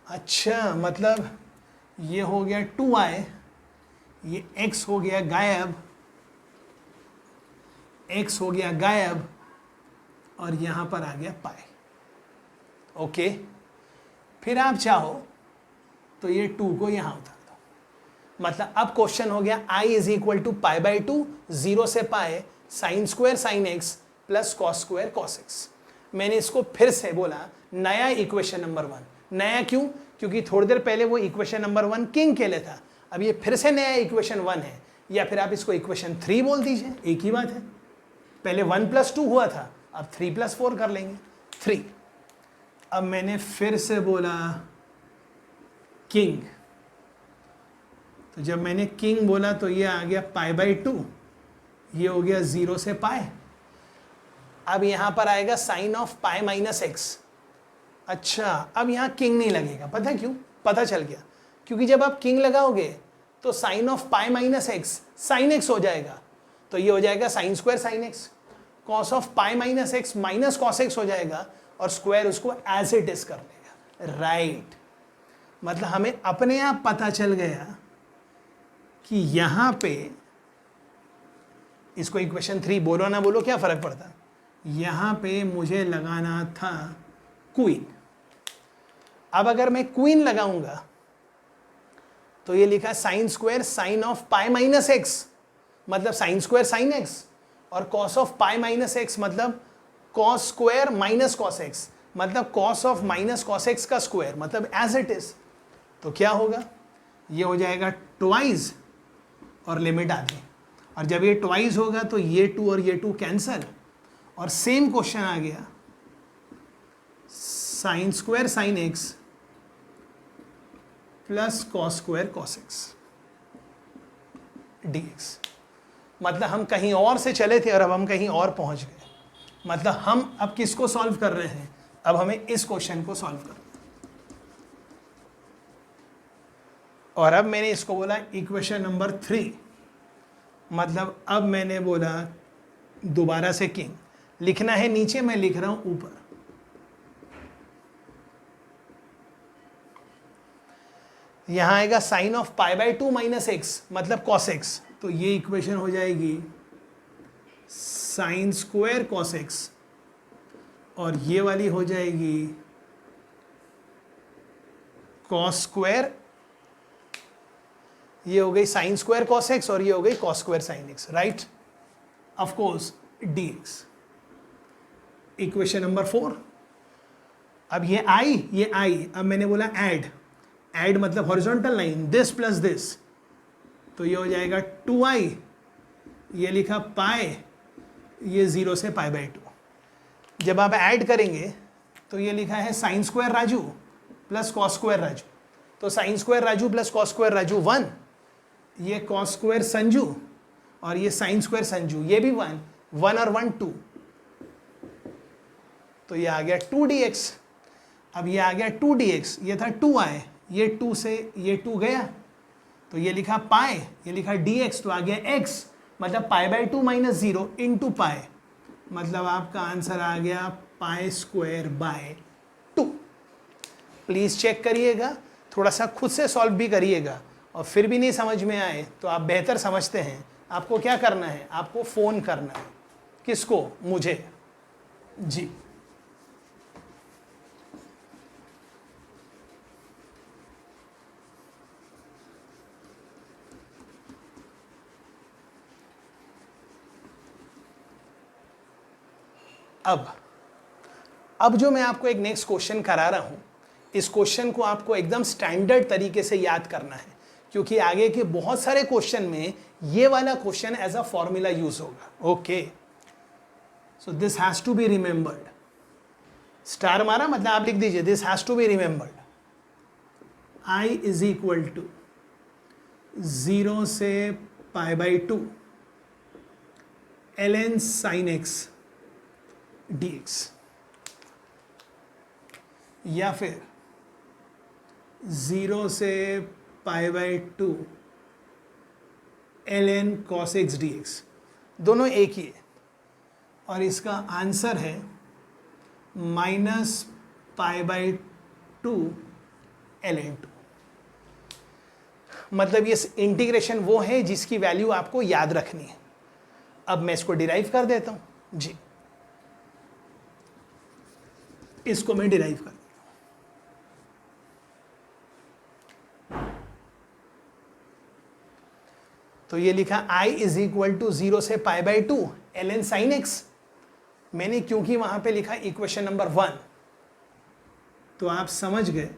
अच्छा, मतलब ये हो गया 2i, ये x हो गया गायब, x हो गया गायब और यहां पर आ गया पाई। ओके, फिर आप चाहो तो ये 2 को यहां उतार दो। मतलब अब क्वेश्चन हो गया i is equal to pi by 2, 0 से pi sine square sine x plus cos square cos x. मैंने इसको फिर से बोला नया इक्वेशन नंबर 1। नया क्यों? क्योंकि थोड़ी देर पहले वो इक्वेशन नंबर 1 किंग के लिए था, अब ये फिर से नया इक्वेशन 1 है, या फिर आप इसको इक्वेशन 3 बोल दीजिए, एक ही बात है। पहले 1 प्लस 2 हुआ था, अब 3 प्लस 4 कर लेंगे 3। अब मैंने फिर से बोला किंग, तो जब मैंने किंग बोला तो ये आ गया पाई बाई 2, ये हो गया 0 से पाई। अब यहां पर आएगा sine of pi minus x. अच्छा, अब यहां किंग नहीं लगेगा, पता है क्यों? पता चल गया, क्योंकि जब आप किंग लगाओगे तो sine of pi minus x sine x हो जाएगा, तो ये हो जाएगा sine square sine x. Cos of pi minus x minus cos x हो जाएगा और स्क्वायर उसको एज इट इज कर लेगा। राइट, मतलब हमें अपने आप पता चल गया कि यहां पे इसको इक्वेशन 3 बोलो ना बोलो क्या फर्क पड़ता, यहां पे मुझे लगाना था क्वीन। अब अगर मैं क्वीन लगाऊंगा तो ये लिखा है sine square sine of pi minus x, मतलब साइन स्क्वायर साइन एक्स, और cos of pi minus x मतलब cos square minus cos X, मतलब cos of minus cos X का स्क्वायर, मतलब एज इट इज। तो क्या होगा, ये हो जाएगा ट्वाइस और लिमिट आधी, और जब ये ट्वाइस होगा तो ये 2 और ये 2 कैंसल, और सेम क्वेश्चन आ गया sign square sine x plus cos square cos x dx। मतलब हम कहीं और से चले थे और अब हम कहीं और पहुंच गए। मतलब हम अब किसको सॉल्व कर रहे हैं, अब हमें इस क्वेश्चन को सॉल्व करना है। और अब मैंने इसको बोला इक्वेशन नंबर 3, मतलब अब मैंने बोला दोबारा से किंग लिखना है नीचे, मैं लिख रहा हूं ऊपर। यहां आएगा sine of pi by 2 minus x मतलब कॉस एक्स, तो ये इक्वेशन हो जाएगी साइन स्क्वायर कॉस एक्स, और ये वाली हो जाएगी कॉस स्क्वायर, ये हो गई साइन स्क्वायर कॉस एक्स, और ये हो गई cos square sine x, right, of course dx। Equation number 4, अब ये आई, अब मैंने बोला ऐड मतलब horizontal line, this plus this, तो ये हो जाएगा 2i, ये लिखा पाई, ये 0 से पाई बाई 2। जब आप ऐड करेंगे तो ये लिखा है sine square Raju plus cos square Raju, तो sine square Raju plus cos square Raju 1, ये कॉस स्क्वायर संजू, और ये साइन स्क्वायर संजू, ये भी 1 और 1 2, तो ये आ गया 2dx। अब ये आ गया 2dx, ये था 2i, ये 2 से ये 2 गया, तो ये लिखा पाई, ये लिखा dx, तो आ गया x, मतलब pi by 2 minus 0 into pi, मतलब आपका आंसर आ गया pi square by 2। Please check करिएगा, थोड़ा सा खुद से सॉल्व भी करिएगा, और फिर भी नहीं समझ में आए तो आप बेहतर समझते हैं, आपको क्या करना है, आपको फ़ोन करना है। किसको? मुझे। जी, अब जो मैं आपको एक नेक्स्ट क्वेश्चन करा रहा हूं, इस क्वेश्चन को आपको एकदम स्टैंडर्ड तरीके से याद करना है, क्योंकि आगे के बहुत सारे क्वेश्चन में ये वाला question as a formula use होगा। Okay, so this has to be remembered. Star मारा मतलब आप लिख दीजिए this has to be remembered. I is equal to 0 से pi by 2 ln sin x dx, या फिर 0 से pi by 2 ln cos x dx, दोनों एक ही है, और इसका आंसर है माइनस पाई बाई 2 ln 2। मतलब ये इंटीग्रेशन वो है जिसकी वैल्यू आपको याद रखनी है। अब मैं इसको डिराइव कर देता हूं। जी, इसको मैं डिराइव कर, तो ये लिखा I इज इक्वल टू 0 से pi by 2 ln sin x। मैंने क्योंकि वहां पे लिखा इक्वेशन नंबर 1, तो आप समझ गए,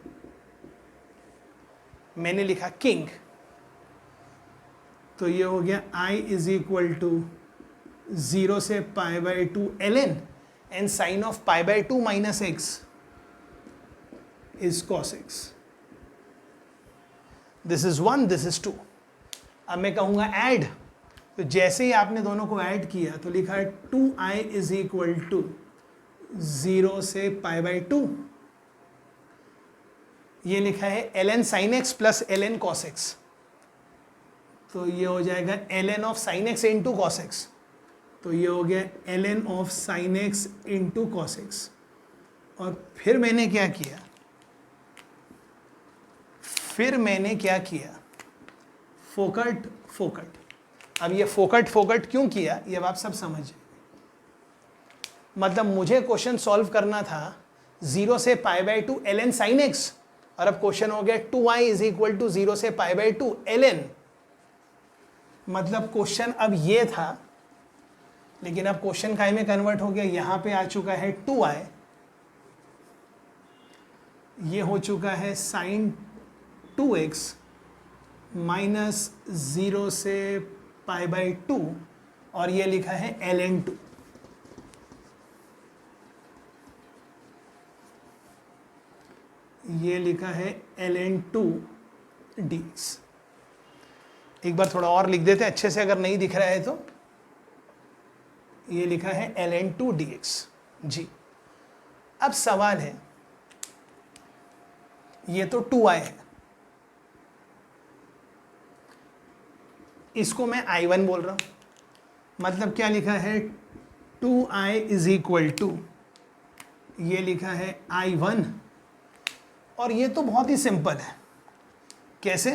मैंने लिखा किंग, तो ये हो गया I इज इक्वल टू 0 से pi by 2 ln and sine of pi by 2 minus x is cos x। This is 1, this is 2। अब मैं कहूंगा ऐड, तो जैसे ही आपने दोनों को ऐड किया तो लिखा है 2i इज इक्वल टू 0 से पाई बाई 2, ये लिखा है ln sin x plus ln cos x, तो ये हो जाएगा ln of sin x into cos x, तो ये हो गया ln of sin x into cos x। और फिर मैंने क्या किया, फोकट। अब ये फोकट क्यों किया, ये आप सब समझ, मतलब मुझे क्वेश्चन सॉल्व करना था 0 से pi by 2 ln sin x, और अब क्वेश्चन हो गया 2i इज इक्वल टू 0 से पाई बाई 2 ln, मतलब क्वेश्चन अब ये था, लेकिन अब क्वेश्चन काय में कन्वर्ट हो गया, यहां पे आ चुका है 2i, ये हो चुका है साइन 2x माइनस 0 से पाई बाई 2, और ये लिखा है ln 2। ये लिखा है ln 2 dx। एक बार थोड़ा और लिख देते हैं अच्छे से, अगर नहीं दिख रहा है तो। ये लिखा है ln 2 dx जी। अब सवाल है, ये तो 2i है, इसको मैं i1 बोल रहा हूं, मतलब क्या लिखा है 2i इज इक्वल टू, ये लिखा है i1, और ये तो बहुत ही सिंपल है। कैसे?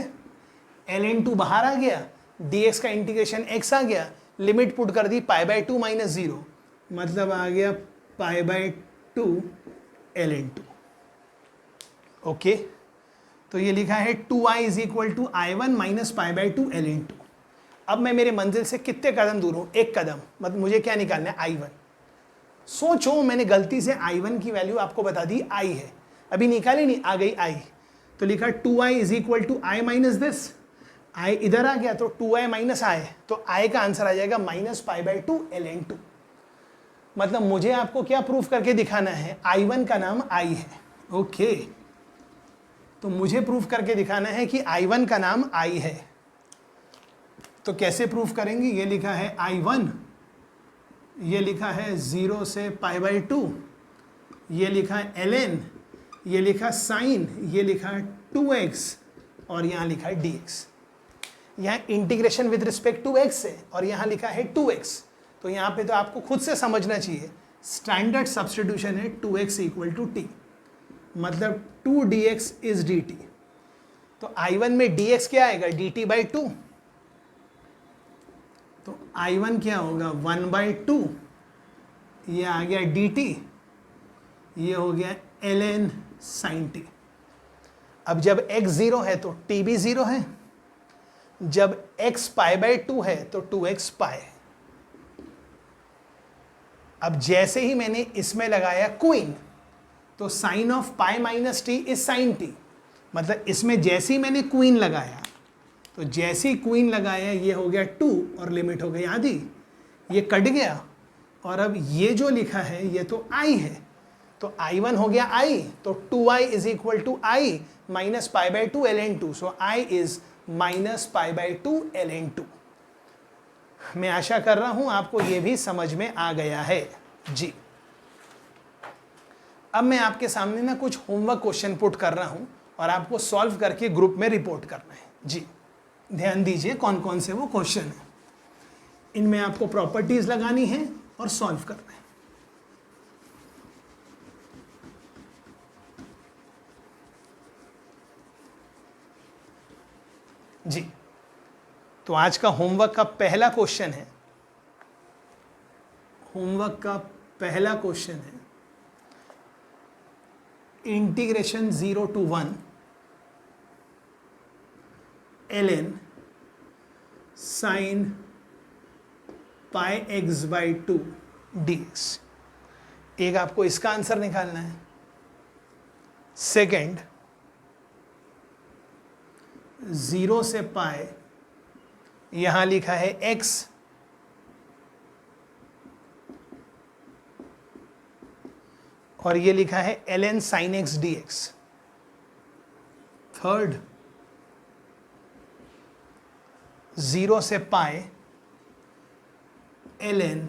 ln 2 बाहर आ गया, dx का इंटीग्रेशन x आ गया, लिमिट पुट कर दी पाई बाई 2 माइनस 0, मतलब आ गया पाई बाई 2 ln 2। ओके, तो ये लिखा है 2i is equal to i1 minus pi by 2 ln 2। अब मैं मेरे मंजिल से कितने कदम दूर हूं? एक कदम, मतलब मुझे क्या निकालना है? i1। सोचो, मैंने गलती से i1 की वैल्यू आपको बता दी i है, अभी निकाली नहीं, आ गई i, तो लिखा 2i is equal to i minus this, i इधर आ गया तो 2i माइनस i, तो i का आंसर आ जाएगा माइनस पाई बाई 2 ln 2। मतलब मुझे आपको क्या प्रूफ करके दिखाना है? i1 का नाम i है। ओके, तो मुझे प्रूफ करके दिखाना है कि i1 का नाम i है। तो कैसे प्रूफ करेंगे? ये लिखा है i1, ये लिखा है 0 से पाई बाई 2, ये लिखा है ln, ये लिखा साइन, ये लिखा है 2x, और यहाँ लिखा है dx। यहाँ integration with respect to x है, और यहाँ लिखा है 2x, तो यहाँ पे तो आपको खुद से समझना चाहिए, स्टैंडर्ड सब्स्टिट्यूशन है 2x इक्वल टू t, मतलब 2 dx इज dt। तो i1 में dx क्या आएगा? dt बाई 2, तो i1 क्या होगा? 1 बाई 2, ये आ गया dt, ये हो गया ln sin t। अब जब x 0 है तो t भी 0 है, जब x पाई बाई 2 है तो 2x पाई है। अब जैसे ही मैंने इसमें लगाया क्वीन, तो sine of pi minus t is sine t, मतलब इसमें जैसे ही मैंने क्वीन लगाया, तो जैसे ही क्वीन लगाया ये हो गया 2 और लिमिट हो गई आधी, ये कट गया, और अब ये जो लिखा है ये तो i है, तो i1 हो गया i, तो 2i is equal to i minus pi by 2 ln 2, so i is minus pi by 2 ln 2। मैं आशा कर रहा हूं आपको ये भी समझ में आ गया है जी। अब मैं आपके सामने ना कुछ होमवर्क क्वेश्चन पुट कर रहा हूं, और आपको सॉल्व करके ग्रुप में रिपोर्ट करना है जी। ध्यान दीजिए कौन कौन से वो क्वेश्चन है, इनमें आपको प्रॉपर्टीज लगानी है और सॉल्व करना है। जी, तो आज का होमवर्क का पहला क्वेश्चन है, होमवर्क का पहला क्वेश्चन है integration 0 to 1 ln sin pi x by 2 dx। एक आपको इसका आंसर निकालना है। सेकंड, 0 से पाई, यहां लिखा है x, और ये लिखा है ln sin x dx। Third, 0 से पाई ln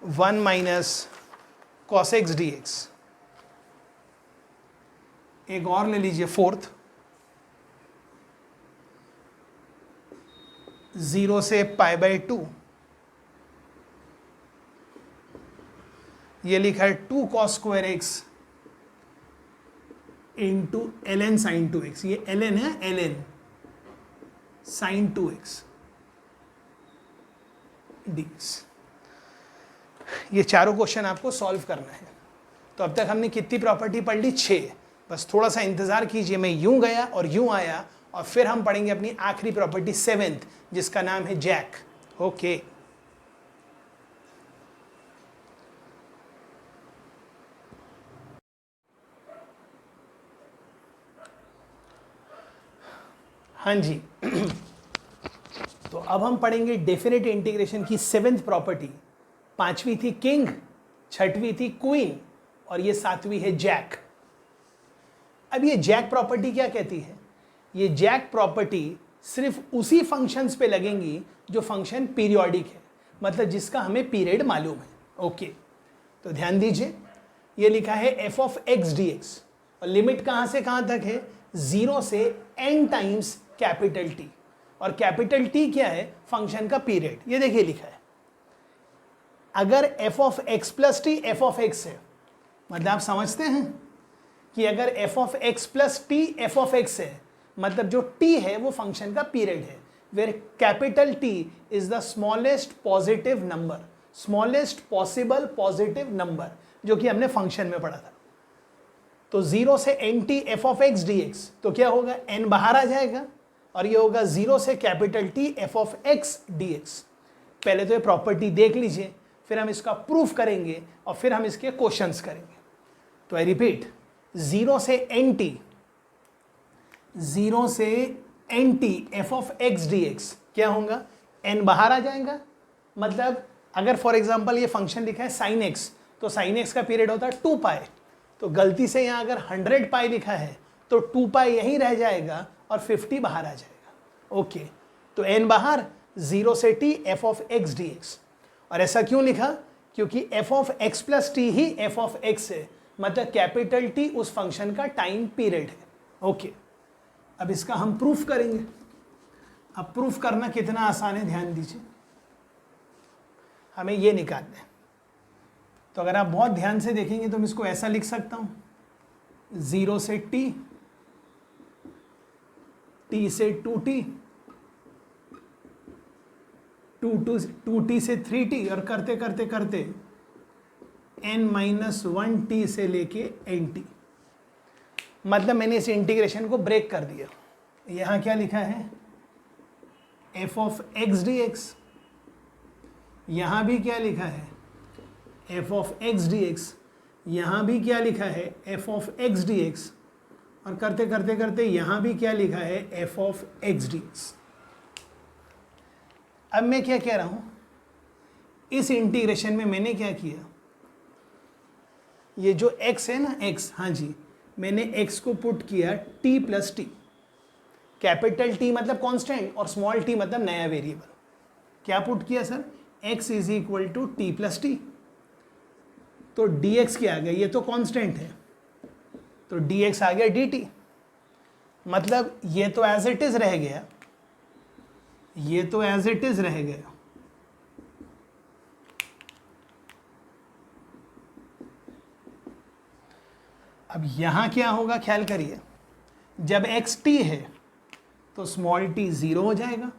1 minus cos x dx। एक और ले लीजिए फोर्थ, 0 से पाई बाई 2, ये लिखा है 2 cos square x into ln sin 2x। ये ln है, ln sin 2x dx। ये चारों क्वेश्चन आपको सॉल्व करना है। तो अब तक हमने कितनी प्रॉपर्टी पढ़ ली? 6। बस थोड़ा सा इंतजार कीजिए, मैं यूं गया और यूं आया और फिर हम पढ़ेंगे अपनी आखिरी प्रॉपर्टी 7th, जिसका नाम है जैक। ओके हाँ जी तो अब हम पढ़ेंगे डेफिनेट इंटीग्रेशन की 7th प्रॉपर्टी। 5वीं थी किंग, 6वीं थी क्वीन और ये 7वीं है जैक। अब ये जैक प्रॉपर्टी क्या कहती है? ये जैक प्रॉपर्टी सिर्फ उसी फंक्शंस पे लगेंगी जो फंक्शन पीरियोडिक है, मतलब जिसका हमें पीरियड मालूम है। ओके तो ध्यान दीजिए, ये लिखा है F of x D x और लिमिट कहां से कहां तक है? 0 से n टाइम्स कैपिटल टी। और कैपिटल टी क्या है? फंक्शन का पीरियड। ये देखिए लिखा है, अगर F of x plus T F of x है, मतलब आप समझते हैं कि अगर F of x plus T F of x है, मतलब जो टी है वो फंक्शन का पीरियड है, where capital T is the smallest positive number, smallest possible positive number, जो कि हमने फंक्शन में पढ़ा था। तो 0 से n T F of x D x, तो क्या होगा? n बाहर आ जाएगा और ये होगा 0 से capital T F of x D x. पहले तो ये प्रॉपर्टी देख लीजिए, फिर हम इसका प्रूफ करेंगे और फिर हम इसके क्वेश्चंस करेंगे। तो आई रिपीट, 0 से n टी, 0 से n T F of x D x क्या होगा? n बाहर आ जाएगा, मतलब अगर फॉर एग्जाम्पल ये फंक्शन लिखा है साइन एक्स, तो साइन एक्स का पीरियड होता है 2 पाई, तो गलती से यहाँ अगर 100 पाई लिखा है तो 2 पाई यहीं रह जाएगा और 50 बाहर आ जाएगा। ओके तो n बाहर, 0 से t F of x D x. और ऐसा क्यों लिखा? क्योंकि F of x plus T he F of x है, मतलब कैपिटल टी उस फंक्शन का टाइम पीरियड है। ओके अब इसका हम प्रूफ करेंगे। अब प्रूफ करना कितना आसान है, ध्यान दीजिए। हमें ये निकालना है, तो अगर आप बहुत ध्यान से देखेंगे तो मैं इसको ऐसा लिख सकता हूँ, 0 से t, t से 2t, 2t से 3t और करते करते करते n-1t से लेके nt। मतलब मैंने इस इंटीग्रेशन को ब्रेक कर दिया। यहाँ क्या लिखा है? f of x D x. यहाँ भी क्या लिखा है? f of x D x. यहाँ भी क्या लिखा है? f of x D x. और करते करते करते यहाँ भी क्या लिखा है? f of x D x. अब मैं क्या कह रहा हूँ, इस इंटीग्रेशन में मैंने क्या किया, ये जो x है ना, x, हाँ जी, मैंने x को पुट किया t plus T. Capital T मतलब कांस्टेंट और स्मॉल t मतलब नया वेरिएबल। क्या पुट किया sir? x is equal to t plus T. तो dx क्या आ गया? ये तो कांस्टेंट है, तो dx आ गया dt। मतलब ये तो एज इट इज रह गया, ये तो एज इट इज रह गया। अब यहां क्या होगा, ख्याल करिए, जब x t है तो स्मॉल t 0 हो जाएगा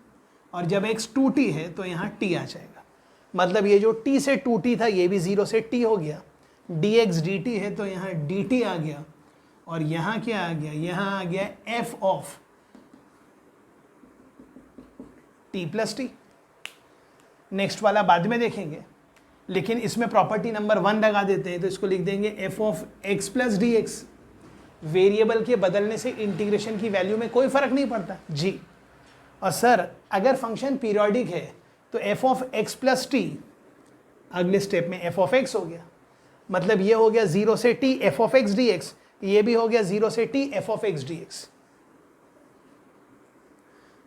और जब x 2t है तो यहाँ t आ जाएगा। मतलब ये जो t से 2t था ये भी 0 से t हो गया। dx dt है तो यहाँ dt आ गया और यहाँ क्या आ गया? यहाँ आ गया f of t plus T. Next वाला बाद में देखेंगे, लेकिन इसमें प्रॉपर्टी नंबर 1 लगा देते हैं, तो इसको लिख देंगे f of x plus D x. Variable के बदलने से इंटीग्रेशन की वैल्यू में कोई फर्क नहीं पड़ता जी। और सर अगर फंक्शन पीरियोडिक है तो f of x plus T, अगले स्टेप में f ऑफ x हो गया, मतलब ये हो गया 0 से t f of x dx, ये भी हो गया 0 से t f of x dx।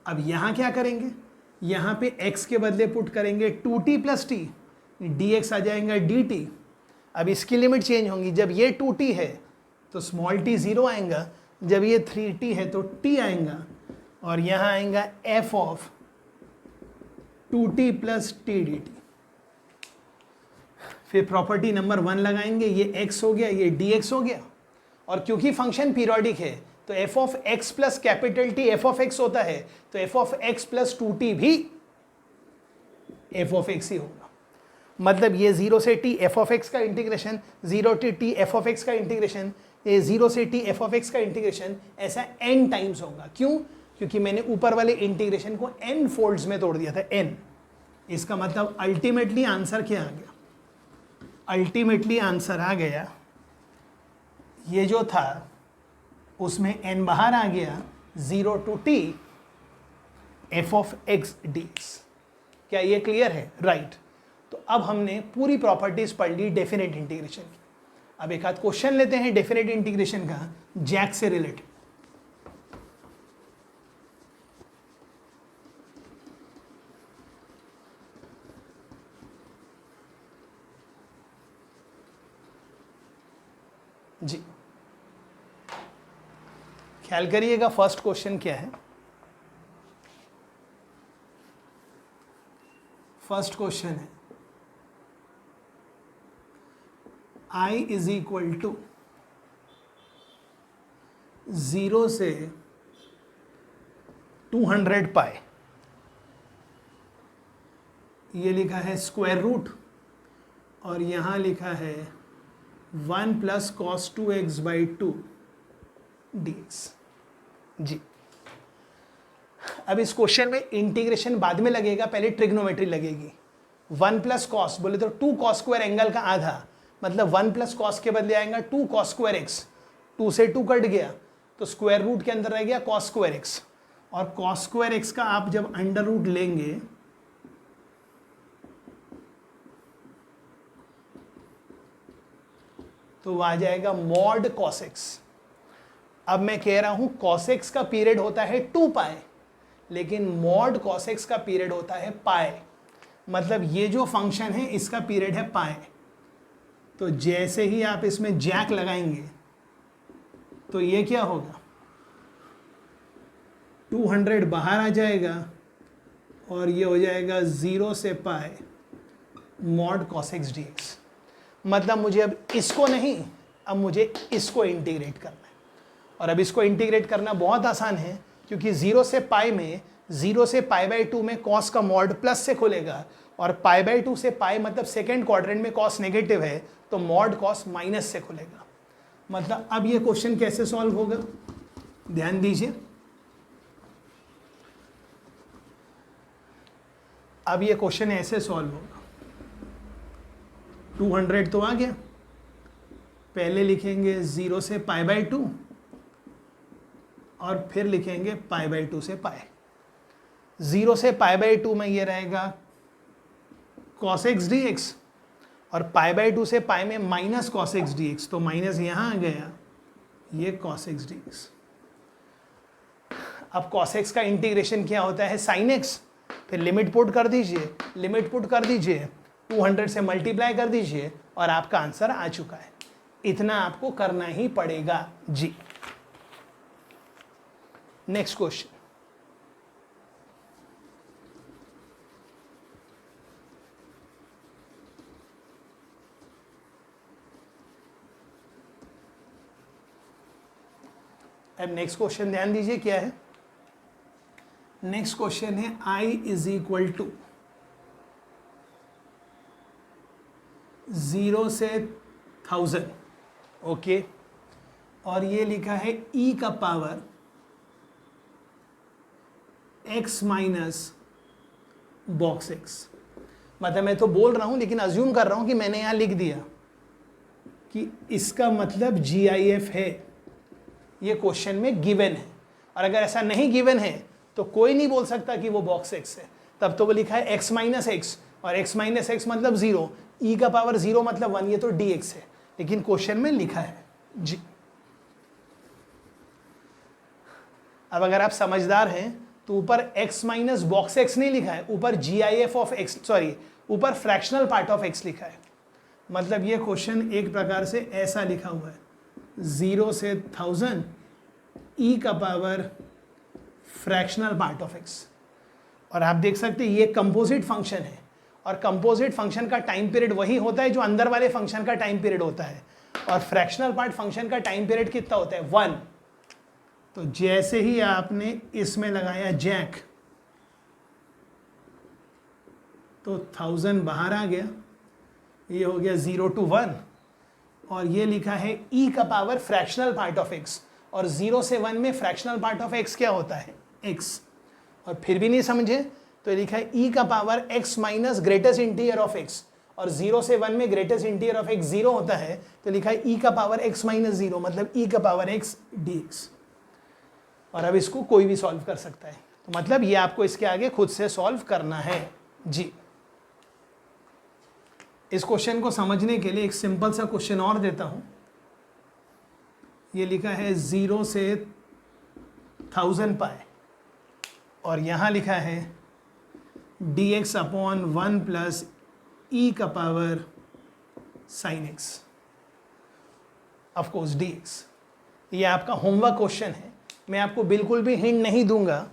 अब यहां क्या करेंगे? यहां पे x के बदले पुट करेंगे 2t प्लस टी, dx आ जाएगा dt। अब इसकी लिमिट चेंज होंगी, जब ये 2t है तो स्मॉल t 0 आएगा, जब ये 3t है तो t आएगा और यहाँ आएगा f of 2t plus T d T. फिर प्रॉपर्टी नंबर 1 लगाएंगे, ये x हो गया, ये dx हो गया। और क्योंकि फंक्शन पीरियोडिक है तो f of x plus capital T f of x होता है, तो f of x plus 2t भी f ऑफ x ही होगा। मतलब ये 0 से t एफ ऑफ एक्स का इंटीग्रेशन, 0 से t एफ ऑफ एक्स का इंटीग्रेशन, ये 0 से t एफ ऑफ एक्स का इंटीग्रेशन, ऐसा n टाइम्स होगा। क्यों? क्योंकि मैंने ऊपर वाले इंटीग्रेशन को n फोल्ड्स में तोड़ दिया था, n। इसका मतलब अल्टीमेटली आंसर क्या आ गया? अल्टीमेटली आंसर आ गया, ये जो था उसमें n बाहर आ गया, 0 to t F of x dx। क्या ये क्लियर है? राइट। तो अब हमने पूरी प्रॉपर्टीज पढ़ ली डेफिनेट इंटीग्रेशन की। अब एक आध क्वेश्चन लेते हैं डेफिनेट इंटीग्रेशन का जैक से रिलेटेड। जी, ख्याल करिएगा फर्स्ट क्वेश्चन क्या है। फर्स्ट क्वेश्चन है I इज इक्वल टू 0 से 200 पाई, ये लिखा है स्क्वायर रूट, और यहां लिखा है 1 plus cos 2x by 2 dx। जी, अब इस क्वेश्चन में इंटीग्रेशन बाद में लगेगा, पहले ट्रिग्नोमेट्री लगेगी। 1 प्लस कॉस बोले तो 2 कॉस स्क्वायर एंगल का आधा, मतलब 1 प्लस कॉस के बदले आएगा 2 कॉस स्क्वायर एक्स। 2 से 2 कट गया तो स्क्वायर रूट के अंदर रह गया कॉस स्क्वायर एक्स, और कॉस स्क्वायर एक्स का आप जब अंडर रूट लेंगे तो वो आ जाएगा मॉड कॉस एक्स। अब मैं कह रहा हूं कॉस एक्स का पीरियड होता है 2 पाई, लेकिन मॉड कॉस एक्स का पीरियड होता है पाई, मतलब ये जो फंक्शन है इसका पीरियड है पाई। तो जैसे ही आप इसमें जैक लगाएंगे तो ये क्या होगा, 200 बाहर आ जाएगा और ये हो जाएगा 0 से पाई मॉड कॉस एक्स dx। मतलब मुझे अब इसको नहीं, अब मुझे इसको इंटीग्रेट करना है, और अब इसको इंटीग्रेट करना बहुत आसान है, क्योंकि 0 से पाई में, 0 से पाई बाई 2 में कॉस का मॉड प्लस से खुलेगा, और पाई बाई 2 से पाई मतलब सेकेंड क्वाड्रेंट में कॉस नेगेटिव है तो मॉड कॉस माइनस से खुलेगा। मतलब अब ये क्वेश्चन कैसे सॉल्व होगा, ध्यान दीजिए। अब ये क्वेश्चन ऐसे सॉल्व होगा, 200 तो आ गया, पहले लिखेंगे 0 से पाई बाई 2 और फिर लिखेंगे पाई बाई 2 से पाई। 0 से पाई बाई 2 में ये रहेगा cos x dx, और पाई बाई 2 से पाई में माइनस cos x dx, तो माइनस यहाँ आ गया, ये cos x dx। अब cos x का इंटीग्रेशन क्या होता है, sin x, फिर लिमिट पुट कर दीजिए, लिमिट पुट कर दीजिए, 200 से मल्टीप्लाई कर दीजिए और आपका आंसर आ चुका है। इतना आपको करना ही पड़ेगा। जी, नेक्स्ट क्वेश्चन। अब नेक्स्ट क्वेश्चन ध्यान दीजिए क्या है। नेक्स्ट क्वेश्चन है I इज इक्वल टू 0 से 1000, ओके, और ये लिखा है e का power x minus box x। मतलब मैं तो बोल रहा हूं लेकिन अज्यूम कर रहा हूं कि मैंने यहां लिख दिया कि इसका मतलब GIF है, ये क्वेश्चन में गिवन है, और अगर ऐसा नहीं गिवन है तो कोई नहीं बोल सकता कि वो बॉक्स x है। तब तो वो लिखा है x माइनस एक्स, और x माइनस एक्स मतलब 0, e का पावर 0 मतलब 1, ये तो dx है, लेकिन क्वेश्चन में लिखा है। जी, अब अगर आप समझदार हैं तो ऊपर x माइनस बॉक्स x नहीं लिखा है, ऊपर GIF ऑफ x, सॉरी, ऊपर फ्रैक्शनल पार्ट ऑफ x लिखा है। मतलब ये क्वेश्चन एक प्रकार से ऐसा लिखा हुआ है, 0 से 1000 e का power fractional part of x। और आप देख सकते हैं ये कंपोजिट फंक्शन है, और कंपोजिट फंक्शन का टाइम पीरियड वही होता है जो अंदर वाले फंक्शन का टाइम पीरियड होता है, और फ्रैक्शनल पार्ट फंक्शन का टाइम पीरियड कितना होता है, 1। तो जैसे ही आपने इसमें लगाया जैक तो 1000 बाहर आ गया, ये हो गया 0 to 1, और ये लिखा है e का power fractional part of x, और 0 से 1 में फ्रैक्शनल पार्ट ऑफ x क्या होता है? x। और फिर भी नहीं समझे तो ये लिखा है e का power x minus greatest interior of x, और 0 से 1 में ग्रेटेस्ट इंटीरियर ऑफ x 0 होता है, तो लिखा है e का पावर x माइनस 0, मतलब e का पावर x dx। और अब इसको कोई भी सॉल्व कर सकता है, तो मतलब ये आपको इसके आगे खुद से सॉल्व करना है जी। इस क्वेश्चन को समझने के लिए एक सिंपल सा क्वेश्चन और देता हूं। ये लिखा है 0 से 1000 पाए, और यहां लिखा है dx अपॉन 1 प्लस e का power sine x, of course dx। ये आपका होमवर्क क्वेश्चन है, मैं आपको बिल्कुल भी हिंट नहीं दूंगा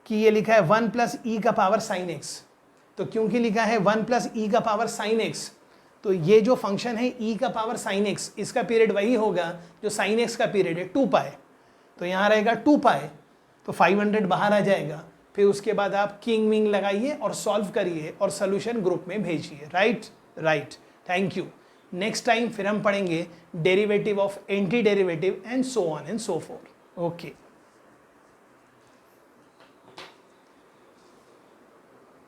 कि ये लिखा है 1 प्लस ई का पावर साइन एक्स। तो क्योंकि लिखा है 1 प्लस ई का पावर साइन एक्स, तो ये जो फंक्शन है ई का पावर साइन एक्स, इसका पीरियड वही होगा जो साइन एक्स का पीरियड है 2 पाए। तो यहाँ रहेगा 2 पाए, तो 500 बाहर आ जाएगा। फिर उसके बाद आप किंग विंग लगाइए और सॉल्व करिए और सोल्यूशन ग्रुप में भेजिए। Right, thank you. Next time फिर हम पढ़ेंगे derivative of anti derivative and so on and so fourth. Okay.